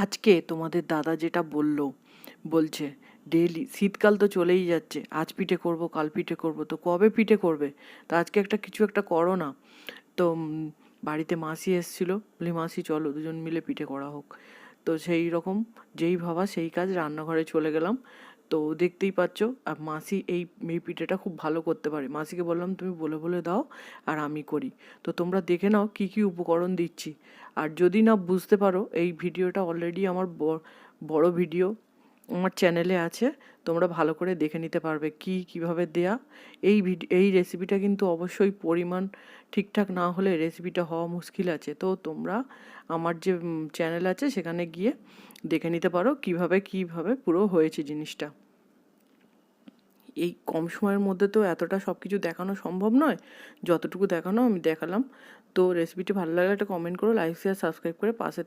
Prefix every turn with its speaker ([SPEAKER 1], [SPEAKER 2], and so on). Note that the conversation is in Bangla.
[SPEAKER 1] আজকে তোমাদের দাদা যেটা বলছে ডেইলি শীতকাল তো চলেই যাচ্ছে, আজ পিঠে করব কাল পিঠে করব, তো কবে পিঠে করবে? তো আজকে কিছু একটা করো না। তো বাড়িতে মাসি এসেছিলো, বলি মাসি চলো দুজন মিলে পিঠে করা হোক। তো সেই রকম যেই ভাবা সেই কাজ, রান্নাঘরে চলে গেলাম। তো দেখতেই পাচ্ছ, আর মাসি এই এই পিঠেটা খুব ভালো করতে পারে। মাসিকে বললাম তুমি বলে বলে দাও আর আমি করি। তো তোমরা দেখে নাও কি কি উপকরণ দিচ্ছি। আর যদি না বুঝতে পারো, এই ভিডিওটা অলরেডি আমার বড় ভিডিও আমার চ্যানেলে আছে, তোমরা ভালো করে দেখে নিতে পারবে কিভাবে দেয়া। এই রেসিপিটা কিন্তু অবশ্যই পরিমাণ ঠিকঠাক না হলে রেসিপিটা হওয়া মুশকিল আছে। তো তোমরা আমার যে চ্যানেল আছে সেখানে গিয়ে দেখে নিতে পারো কিভাবে পুরো হয়েছে জিনিসটা। এই কম সময়ের মধ্যে তো এতটা সব কিছু দেখানো সম্ভব নয়, যতটুকু দেখানো আমি দেখালাম। তো রেসিপিটি ভালো লাগলে একটা কমেন্ট করো, লাইক শেয়ার সাবস্ক্রাইব করে পাশে